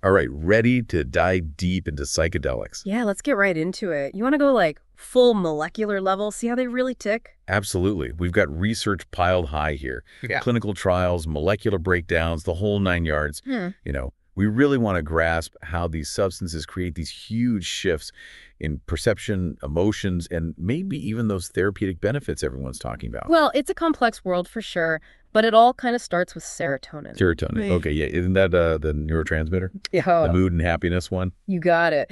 All right, ready to dive deep into psychedelics? Yeah, let's get right into it. You want to go like full molecular level, see how they really tick? Absolutely. We've got research piled high here. Yeah. Clinical trials, molecular breakdowns, the whole 9 yards. We really want to grasp how these substances create these huge shifts in perception, emotions, and maybe even those therapeutic benefits everyone's talking about. Well, it's a complex world for sure, but it all kind of starts with serotonin. Serotonin. Okay, yeah. Isn't that the neurotransmitter? The Yeah, mood and happiness one? you got it.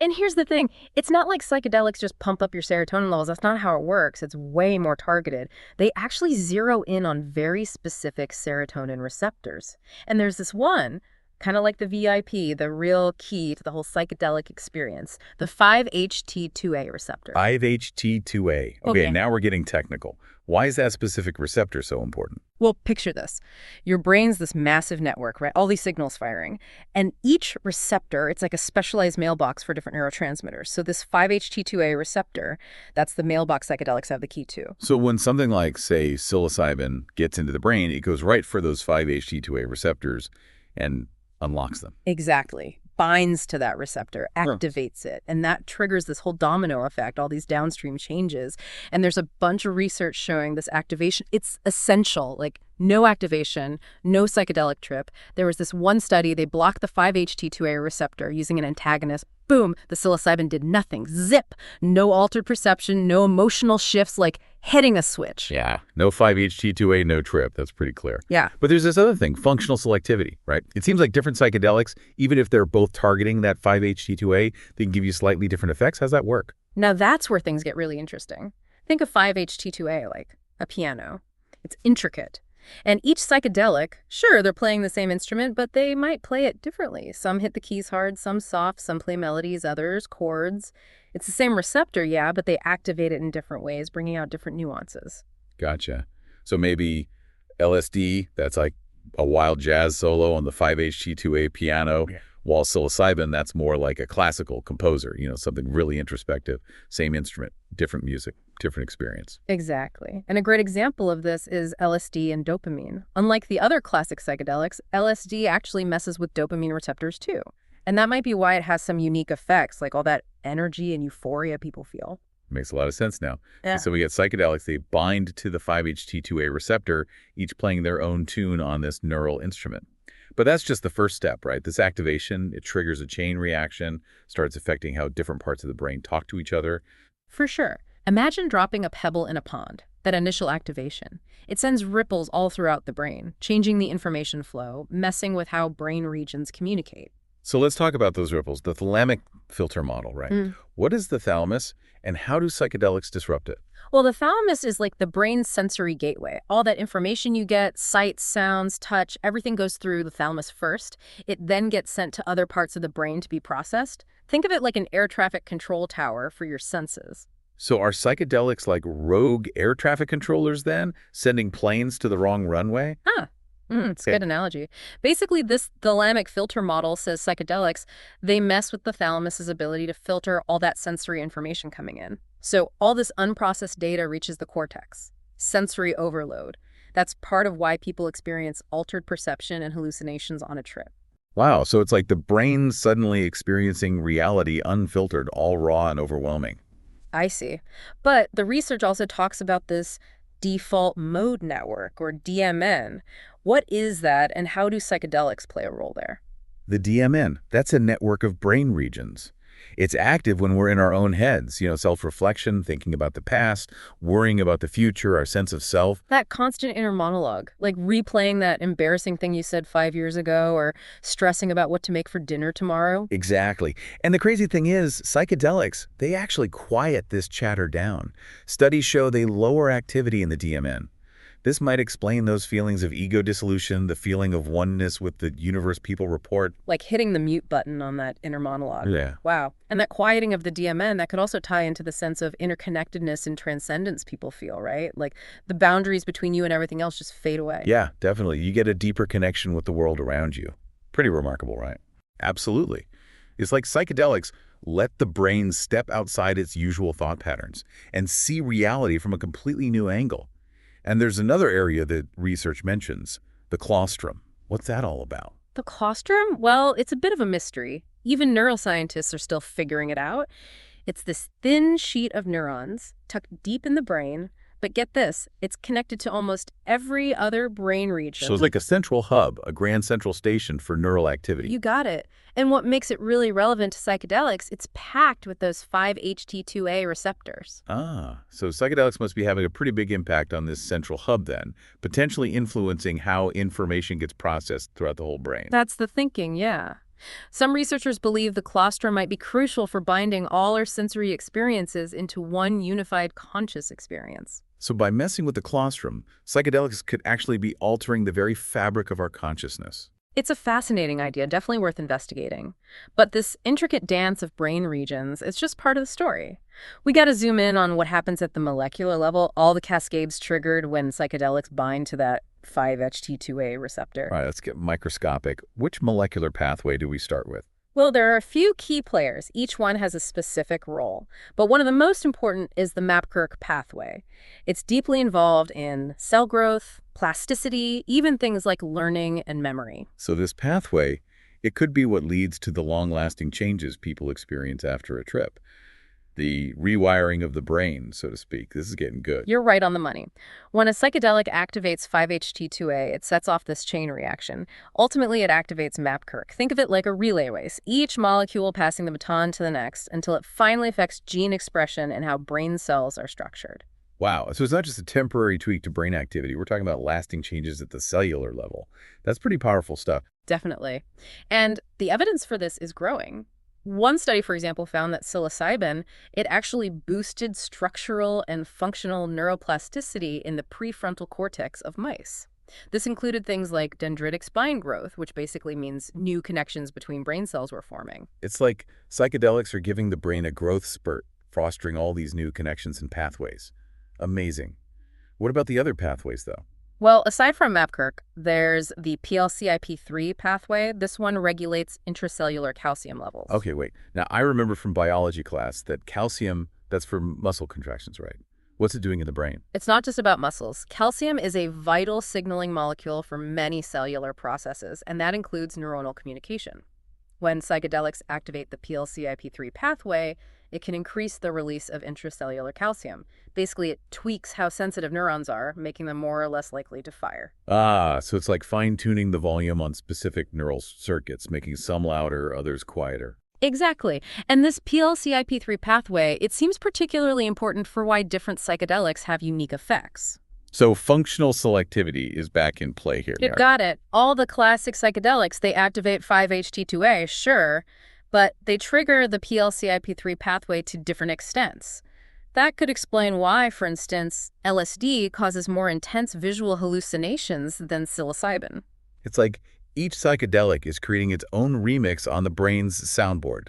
And here's the thing, it's not like psychedelics just pump up your serotonin levels. That's not how it works. It's way more targeted. They actually zero in on very specific serotonin receptors. And there's this one, kind of like the VIP, the real key to the whole psychedelic experience, the 5-HT2A receptor. 5-HT2A. Okay, Okay. now we're getting technical. Why is that specific receptor so important? Well, picture this. Your brain's this massive network, right? All these signals firing. And each receptor, it's like a specialized mailbox for different neurotransmitters. So this 5-HT2A receptor, that's the mailbox psychedelics have the key to. So when something like, say, psilocybin gets into the brain, it goes right for those 5-HT2A receptors and unlocks them. Exactly. Binds to that receptor, activates it, and that triggers this whole domino effect, all these downstream changes. And there's a bunch of research showing this activation. It's essential, like no activation, no psychedelic trip. There was this one study, they blocked the 5-HT2A receptor using an antagonist. Boom, the psilocybin did nothing. Zip. No altered perception, no emotional shifts, like hitting a switch. Yeah, no 5-HT2A, no trip. That's pretty clear. Yeah. But there's this other thing, functional selectivity, right? It seems like different psychedelics, even if they're both targeting that 5-HT2A, they can give you slightly different effects. How's that work? Now that's where things get really interesting. Think of 5-HT2A like a piano. It's intricate. And each psychedelic, sure, they're playing the same instrument, but they might play it differently. Some hit the keys hard, some soft, some play melodies, others chords. It's the same receptor, yeah, but they activate it in different ways, bringing out different nuances. Gotcha. So maybe LSD, that's like a wild jazz solo on the 5-HT2A piano, while psilocybin, that's more like a classical composer, something really introspective, same instrument, different music, different experience. Exactly. And a great example of this is LSD and dopamine. Unlike the other classic psychedelics, LSD actually messes with dopamine receptors too. And that might be why it has some unique effects, like all that energy and euphoria people feel. Makes a lot of sense now. Yeah. And so we get psychedelics, they bind to the 5-HT2A receptor, each playing their own tune on this neural instrument. But that's just the first step, right? This activation, it triggers a chain reaction, starts affecting how different parts of the brain talk to each other. For sure. Imagine dropping a pebble in a pond, that initial activation. It sends ripples all throughout the brain, changing the information flow, messing with how brain regions communicate. So let's talk about those ripples, the thalamic filter model, right? What is the thalamus and how do psychedelics disrupt it? Well, the thalamus is like the brain's sensory gateway. All that information you get, sight, sounds, touch, everything goes through the thalamus first. It then gets sent to other parts of the brain to be processed. Think of it like an air traffic control tower for your senses. So are psychedelics like rogue air traffic controllers then, sending planes to the wrong runway? It's a good analogy. Basically, this thalamic filter model says psychedelics, they mess with the thalamus's ability to filter all that sensory information coming in. So all this unprocessed data reaches the cortex. Sensory overload. That's part of why people experience altered perception and hallucinations on a trip. Wow, so it's like the brain suddenly experiencing reality unfiltered, all raw and overwhelming. I see. But the research also talks about this default mode network, or DMN. What is that, and how do psychedelics play a role there? The DMN, that's a network of brain regions. It's active when we're in our own heads, self-reflection, thinking about the past, worrying about the future, our sense of self. That constant inner monologue, like replaying that embarrassing thing you said 5 years ago or stressing about what to make for dinner tomorrow. Exactly. And the crazy thing is, psychedelics, they actually quiet this chatter down. Studies show they lower activity in the DMN. This might explain those feelings of ego dissolution, the feeling of oneness with the universe people report. Like hitting the mute button on that inner monologue. Yeah. Wow. And that quieting of the DMN, that could also tie into the sense of interconnectedness and transcendence people feel, right? Like the boundaries between you and everything else just fade away. Yeah, definitely. You get a deeper connection with the world around you. Pretty remarkable, right? Absolutely. It's like psychedelics let the brain step outside its usual thought patterns and see reality from a completely new angle. And there's another area that research mentions, the claustrum. What's that all about? The claustrum? Well, it's a bit of a mystery. Even neuroscientists are still figuring it out. It's this thin sheet of neurons tucked deep in the brain, but get this, it's connected to almost every other brain region. So it's like a central hub, a grand central station for neural activity. You got it. And what makes it really relevant to psychedelics, it's packed with those 5-HT2A receptors. Ah, so psychedelics must be having a pretty big impact on this central hub then, potentially influencing how information gets processed throughout the whole brain. That's the thinking, yeah. Some researchers believe the claustrum might be crucial for binding all our sensory experiences into one unified conscious experience. So by messing with the claustrum, psychedelics could actually be altering the very fabric of our consciousness. It's a fascinating idea, definitely worth investigating. But this intricate dance of brain regions is just part of the story. We got to zoom in on what happens at the molecular level, all the cascades triggered when psychedelics bind to that 5-HT2A receptor. All right, let's get microscopic. Which molecular pathway do we start with? Well, there are a few key players. Each one has a specific role. But one of the most important is the MAPKIRK pathway. It's deeply involved in cell growth, plasticity, even things like learning and memory. So this pathway, it could be what leads to the long-lasting changes people experience after a trip. The rewiring of the brain, so to speak. This is getting good. You're right on the money. When a psychedelic activates 5-HT2A, it sets off this chain reaction. Ultimately, it activates MAPKIRK. Think of it like a relay race, each molecule passing the baton to the next until it finally affects gene expression and how brain cells are structured. Wow, so it's not just a temporary tweak to brain activity. We're talking about lasting changes at the cellular level. That's pretty powerful stuff. Definitely. And the evidence for this is growing. One study, for example, found that psilocybin, it actually boosted structural and functional neuroplasticity in the prefrontal cortex of mice. This included things like dendritic spine growth, which basically means new connections between brain cells were forming. It's like psychedelics are giving the brain a growth spurt, fostering all these new connections and pathways. Amazing. What about the other pathways, though? Well, aside from MAPKIRK, there's the PLCIP3 pathway. This one regulates intracellular calcium levels. Okay, wait. Now, I remember from biology class that calcium, that's for muscle contractions, right? What's it doing in the brain? It's not just about muscles. Calcium is a vital signaling molecule for many cellular processes, and that includes neuronal communication. When psychedelics activate the PLCIP3 pathway, it can increase the release of intracellular calcium. Basically, it tweaks how sensitive neurons are, making them more or less likely to fire. Ah, so it's like fine-tuning the volume on specific neural circuits, making some louder, others quieter. Exactly. And this PLCIP3 pathway, it seems particularly important for why different psychedelics have unique effects. So functional selectivity is back in play here. You got it. All the classic psychedelics, they activate 5-HT2A, sure, but they trigger the PLCIP3 pathway to different extents. That could explain why, for instance, LSD causes more intense visual hallucinations than psilocybin. It's like each psychedelic is creating its own remix on the brain's soundboard.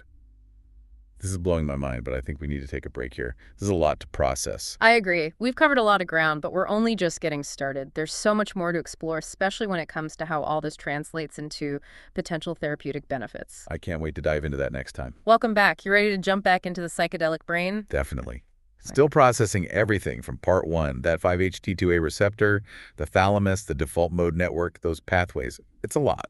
This is blowing my mind, but I think we need to take a break here. This is a lot to process. I agree. We've covered a lot of ground, but we're only just getting started. There's so much more to explore, especially when it comes to how all this translates into potential therapeutic benefits. I can't wait to dive into that next time. Welcome back. You ready to jump back into the psychedelic brain? Definitely. Still processing everything from part one, that 5-HT2A receptor, the thalamus, the default mode network, those pathways. It's a lot.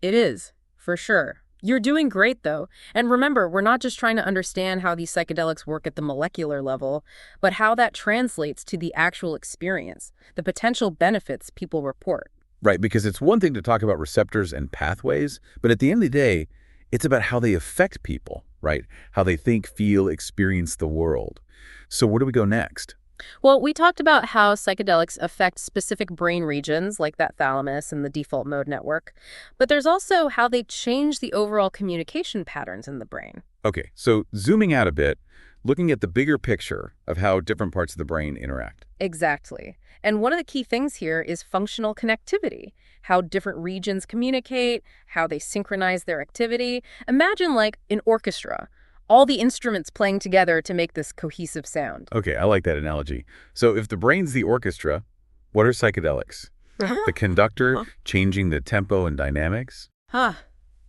It is, for sure. You're doing great, though. And remember, we're not just trying to understand how these psychedelics work at the molecular level, but how that translates to the actual experience, the potential benefits people report. Right, because it's one thing to talk about receptors and pathways, but at the end of the day, it's about how they affect people, right? How they think, feel, experience the world. So where do we go next? Well, we talked about how psychedelics affect specific brain regions like that thalamus and the default mode network, but there's also how they change the overall communication patterns in the brain. Okay, so zooming out a bit, looking at the bigger picture of how different parts of the brain interact. Exactly. And one of the key things here is functional connectivity, how different regions communicate, how they synchronize their activity. Imagine like an orchestra, all the instruments playing together to make this cohesive sound. Okay, I like that analogy. So if the brain's the orchestra, what are psychedelics? The conductor changing the tempo and dynamics?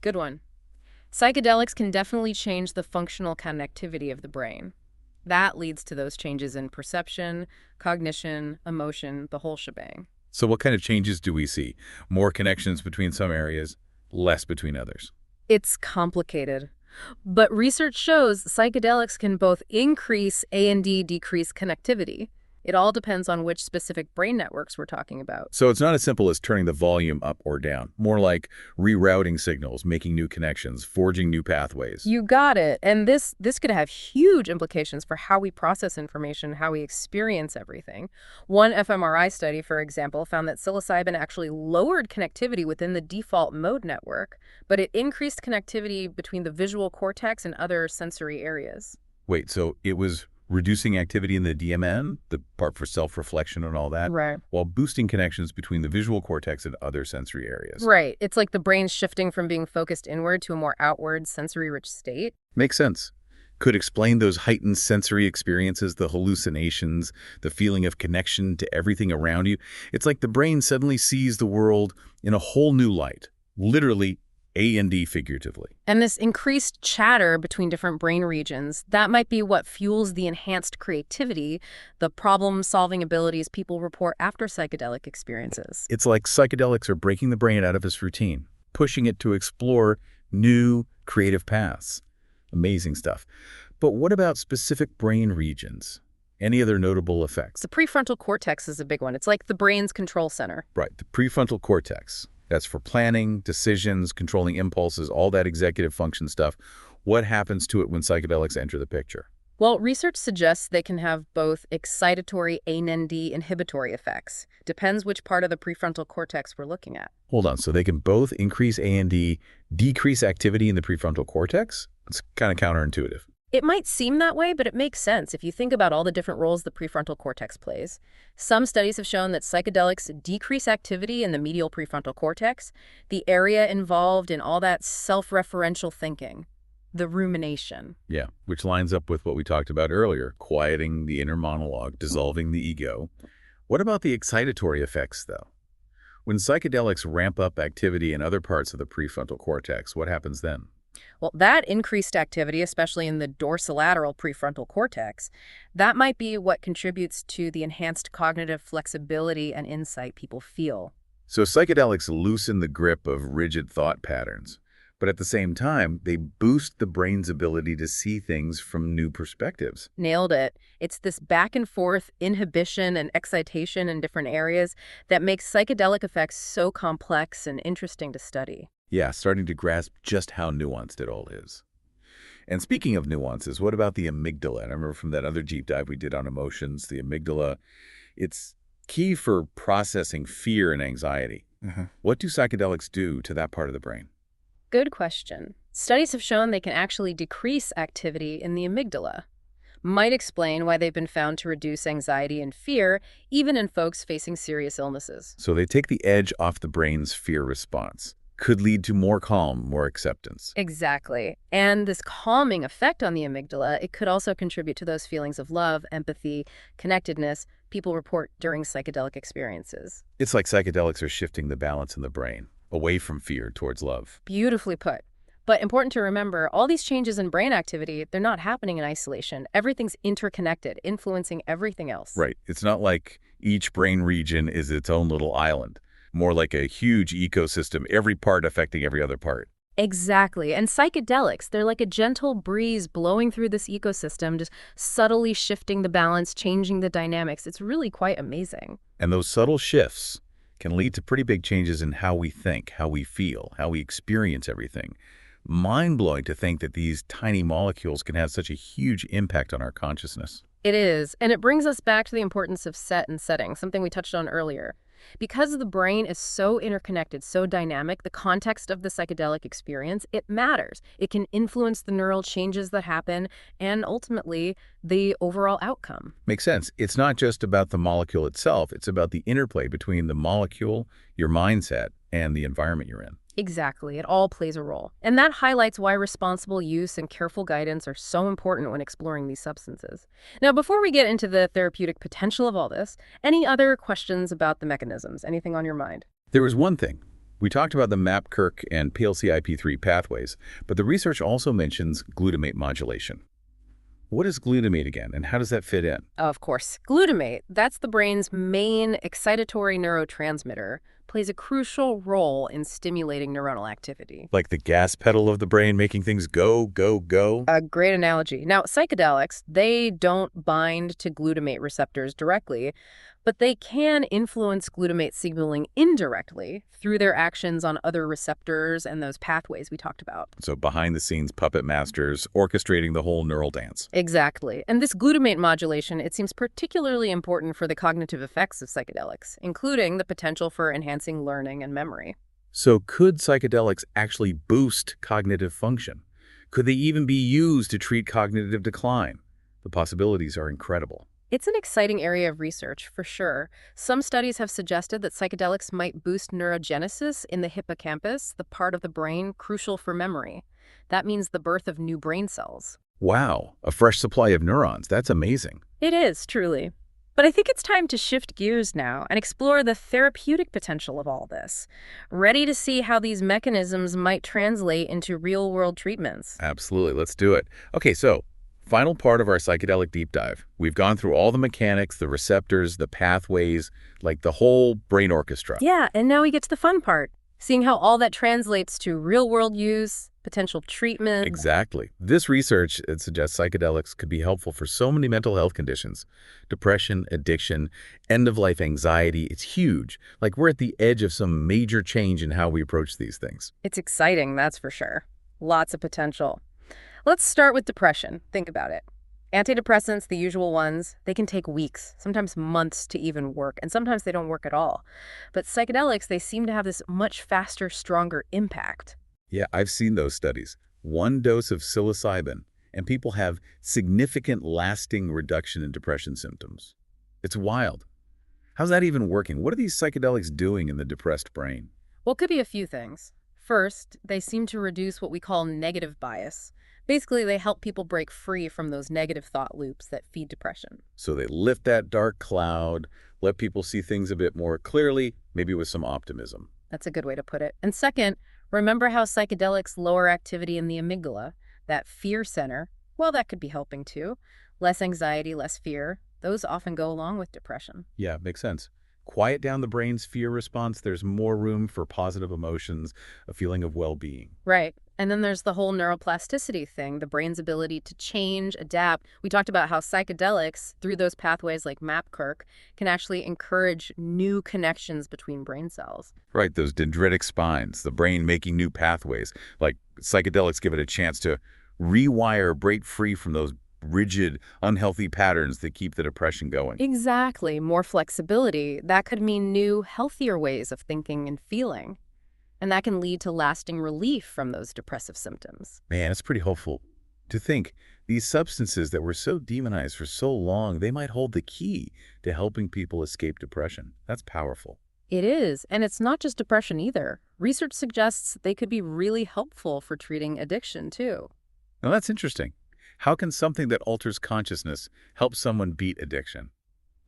Good one. Psychedelics can definitely change the functional connectivity of the brain. That leads to those changes in perception, cognition, emotion, the whole shebang. So what kind of changes do we see? More connections between some areas, less between others. It's complicated. But research shows psychedelics can both increase and decrease connectivity. It all depends on which specific brain networks we're talking about. So it's not as simple as turning the volume up or down, more like rerouting signals, making new connections, forging new pathways. You got it. And this could have huge implications for how we process information, how we experience everything. One fMRI study, for example, found that psilocybin actually lowered connectivity within the default mode network, but it increased connectivity between the visual cortex and other sensory areas. Wait, so it was reducing activity in the DMN, the part for self-reflection and all that, Right. while boosting connections between the visual cortex and other sensory areas. Right. It's like the brain shifting from being focused inward to a more outward, sensory-rich state. Makes sense. Could explain those heightened sensory experiences, the hallucinations, the feeling of connection to everything around you. It's like the brain suddenly sees the world in a whole new light, literally and figuratively. And this increased chatter between different brain regions, that might be what fuels the enhanced creativity, the problem-solving abilities people report after psychedelic experiences. It's like psychedelics are breaking the brain out of its routine, pushing it to explore new creative paths. Amazing stuff. But what about specific brain regions? Any other notable effects? The prefrontal cortex is a big one. It's like the brain's control center. Right, the prefrontal cortex. That's for planning, decisions, controlling impulses, all that executive function stuff. What happens to it when psychedelics enter the picture? Well, research suggests they can have both excitatory and inhibitory effects. Depends which part of the prefrontal cortex we're looking at. Hold on, so they can both increase A&D, decrease activity in the prefrontal cortex? It's kind of counterintuitive. It might seem that way, but it makes sense if you think about all the different roles the prefrontal cortex plays. Some studies have shown that psychedelics decrease activity in the medial prefrontal cortex, the area involved in all that self-referential thinking, the rumination. Yeah, which lines up with what we talked about earlier, quieting the inner monologue, dissolving the ego. What about the excitatory effects, though? When psychedelics ramp up activity in other parts of the prefrontal cortex, what happens then? Well, that increased activity, especially in the dorsolateral prefrontal cortex, that might be what contributes to the enhanced cognitive flexibility and insight people feel. So psychedelics loosen the grip of rigid thought patterns, but at the same time, they boost the brain's ability to see things from new perspectives. Nailed it. It's this back and forth inhibition and excitation in different areas that makes psychedelic effects so complex and interesting to study. Yeah, starting to grasp just how nuanced it all is. And speaking of nuances, what about the amygdala? And I remember from that other deep dive we did on emotions, the amygdala, it's key for processing fear and anxiety. What do psychedelics do to that part of the brain? Good question. Studies have shown they can actually decrease activity in the amygdala. Might explain why they've been found to reduce anxiety and fear, even in folks facing serious illnesses. So they take the edge off the brain's fear response. Could lead to more calm, more acceptance. Exactly. And this calming effect on the amygdala, it could also contribute to those feelings of love, empathy, connectedness people report during psychedelic experiences. It's like psychedelics are shifting the balance in the brain, away from fear towards love. Beautifully put. But important to remember, all these changes in brain activity, they're not happening in isolation. Everything's interconnected, influencing everything else. Right. It's not like each brain region is its own little island. More like a huge ecosystem, every part affecting every other part. Exactly. And psychedelics, they're like a gentle breeze blowing through this ecosystem, just subtly shifting the balance, changing the dynamics. It's really quite amazing. And those subtle shifts can lead to pretty big changes in how we think, how we feel, how we experience everything. Mind-blowing to think that these tiny molecules can have such a huge impact on our consciousness. It is. And it brings us back to the importance of set and setting, something we touched on earlier. Because the brain is so interconnected, so dynamic, the context of the psychedelic experience, it matters. It can influence the neural changes that happen and ultimately the overall outcome. Makes sense. It's not just about the molecule itself. It's about the interplay between the molecule, your mindset, and the environment you're in. Exactly. It all plays a role. And that highlights why responsible use and careful guidance are so important when exploring these substances. Now, before we get into the therapeutic potential of all this, any other questions about the mechanisms? Anything on your mind? There was one thing. We talked about the MAPKIRK and PLCIP3 pathways, but the research also mentions glutamate modulation. What is glutamate again, and how does that fit in? Of course. Glutamate, that's the brain's main excitatory neurotransmitter, plays a crucial role in stimulating neuronal activity. Like the gas pedal of the brain making things go, go, go? A great analogy. Now, psychedelics, they don't bind to glutamate receptors directly, but they can influence glutamate signaling indirectly through their actions on other receptors and those pathways we talked about. So behind-the-scenes puppet masters orchestrating the whole neural dance. Exactly. And this glutamate modulation, it seems particularly important for the cognitive effects of psychedelics, including the potential for enhancing learning and memory. So could psychedelics actually boost cognitive function? Could they even be used to treat cognitive decline? The possibilities are incredible. It's an exciting area of research, for sure. Some studies have suggested that psychedelics might boost neurogenesis in the hippocampus, the part of the brain crucial for memory. That means the birth of new brain cells. Wow, a fresh supply of neurons. That's amazing. It is, truly. But I think it's time to shift gears now and explore the therapeutic potential of all this. Ready to see how these mechanisms might translate into real-world treatments. Absolutely, let's do it. Okay, so final part of our psychedelic deep dive. We've gone through all the mechanics, the receptors, the pathways, like the whole brain orchestra. Yeah, and now we get to the fun part, seeing how all that translates to real-world use, potential treatment. Exactly. This research, it suggests psychedelics could be helpful for so many mental health conditions. Depression, addiction, end-of-life anxiety. It's huge. Like we're at the edge of some major change in how we approach these things. It's exciting, that's for sure. Lots of potential. Let's start with depression. Think about it. Antidepressants, the usual ones, they can take weeks, sometimes months to even work, and sometimes they don't work at all. But psychedelics, they seem to have this much faster, stronger impact. Yeah, I've seen those studies. One dose of psilocybin, and people have significant lasting reduction in depression symptoms. It's wild. How's that even working? What are these psychedelics doing in the depressed brain? Well, it could be a few things. First, they seem to reduce what we call negative bias. Basically, they help people break free from those negative thought loops that feed depression. So they lift that dark cloud, let people see things a bit more clearly, maybe with some optimism. That's a good way to put it. And second, remember how psychedelics lower activity in the amygdala, that fear center? Well, that could be helping too. Less anxiety, less fear. Those often go along with depression. Yeah, makes sense. Quiet down the brain's fear response, there's more room for positive emotions, a feeling of well-being. Right. And then there's the whole neuroplasticity thing, the brain's ability to change, adapt. We talked about how psychedelics, through those pathways like MAPKIRK, can actually encourage new connections between brain cells. Right, those dendritic spines, the brain making new pathways. Like psychedelics give it a chance to rewire, break free from those rigid, unhealthy patterns that keep the depression going. Exactly. More flexibility. That could mean new, healthier ways of thinking and feeling. And that can lead to lasting relief from those depressive symptoms. Man, it's pretty hopeful to think these substances that were so demonized for so long, they might hold the key to helping people escape depression. That's powerful. It is, and it's not just depression either. Research suggests they could be really helpful for treating addiction, too. Now that's interesting. How can something that alters consciousness help someone beat addiction?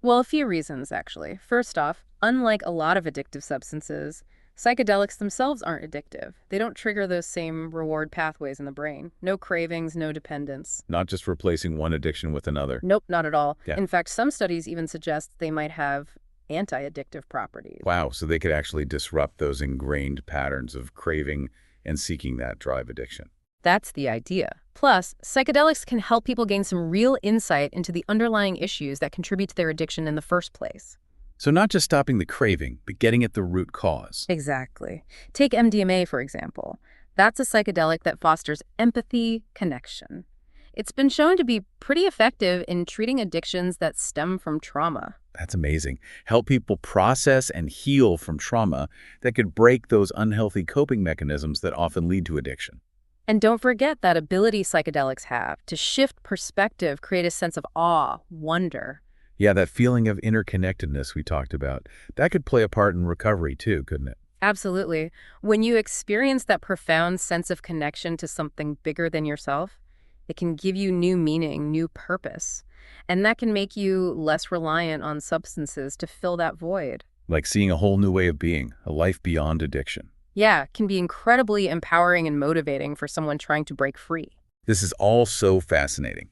Well, a few reasons, actually. First off, unlike a lot of addictive substances, psychedelics themselves aren't addictive. They don't trigger those same reward pathways in the brain. No cravings, no dependence. Not just replacing one addiction with another. Nope, not at all. Yeah. In fact, some studies even suggest they might have anti-addictive properties. Wow, so they could actually disrupt those ingrained patterns of craving and seeking that drive addiction. That's the idea. Plus, psychedelics can help people gain some real insight into the underlying issues that contribute to their addiction in the first place. So not just stopping the craving, but getting at the root cause. Exactly. Take MDMA, for example. That's a psychedelic that fosters empathy, connection. It's been shown to be pretty effective in treating addictions that stem from trauma. That's amazing. Help people process and heal from trauma that could break those unhealthy coping mechanisms that often lead to addiction. And don't forget that ability psychedelics have to shift perspective, create a sense of awe, wonder. Yeah, that feeling of interconnectedness we talked about, that could play a part in recovery too, couldn't it? Absolutely. When you experience that profound sense of connection to something bigger than yourself, it can give you new meaning, new purpose. And that can make you less reliant on substances to fill that void. Like seeing a whole new way of being, a life beyond addiction. Yeah, it can be incredibly empowering and motivating for someone trying to break free. This is all so fascinating.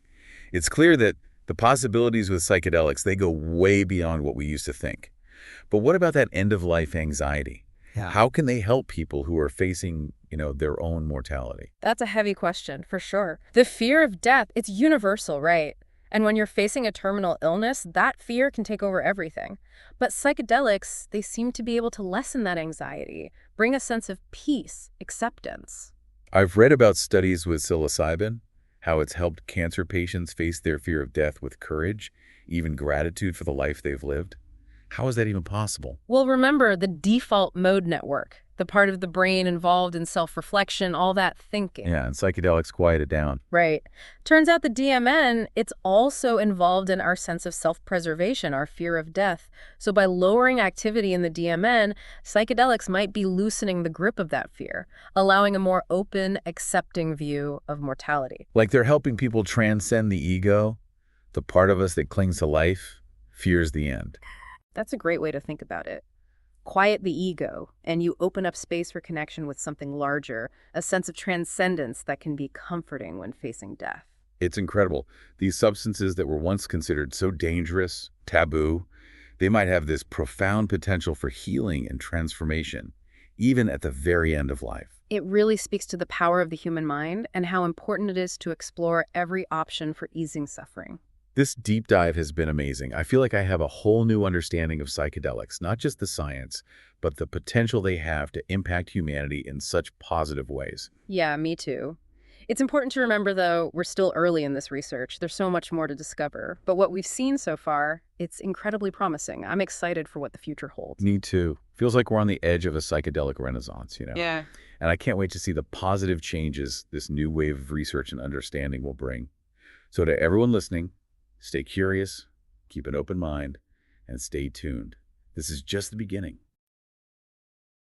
It's clear that the possibilities with psychedelics, they go way beyond what we used to think. But what about that end-of-life anxiety? Yeah. How can they help people who are facing, their own mortality? That's a heavy question, for sure. The fear of death, it's universal, right? And when you're facing a terminal illness, that fear can take over everything. But psychedelics, they seem to be able to lessen that anxiety, bring a sense of peace, acceptance. I've read about studies with psilocybin, how it's helped cancer patients face their fear of death with courage, even gratitude for the life they've lived. How is that even possible? Well, remember the default mode network, the part of the brain involved in self-reflection, all that thinking. Yeah, and psychedelics quiet it down. Right. Turns out the DMN, it's also involved in our sense of self-preservation, our fear of death. So by lowering activity in the DMN, psychedelics might be loosening the grip of that fear, allowing a more open, accepting view of mortality. Like they're helping people transcend the ego, the part of us that clings to life, fears the end. That's a great way to think about it. Quiet the ego, and you open up space for connection with something larger, a sense of transcendence that can be comforting when facing death. It's incredible. These substances that were once considered so dangerous, taboo, they might have this profound potential for healing and transformation, even at the very end of life. It really speaks to the power of the human mind and how important it is to explore every option for easing suffering. This deep dive has been amazing. I feel like I have a whole new understanding of psychedelics, not just the science, but the potential they have to impact humanity in such positive ways. Yeah, me too. It's important to remember, though, we're still early in this research. There's so much more to discover. But what we've seen so far, it's incredibly promising. I'm excited for what the future holds. Me too. Feels like we're on the edge of a psychedelic renaissance. Yeah. And I can't wait to see the positive changes this new wave of research and understanding will bring. So to everyone listening, stay curious, keep an open mind, and stay tuned. This is just the beginning.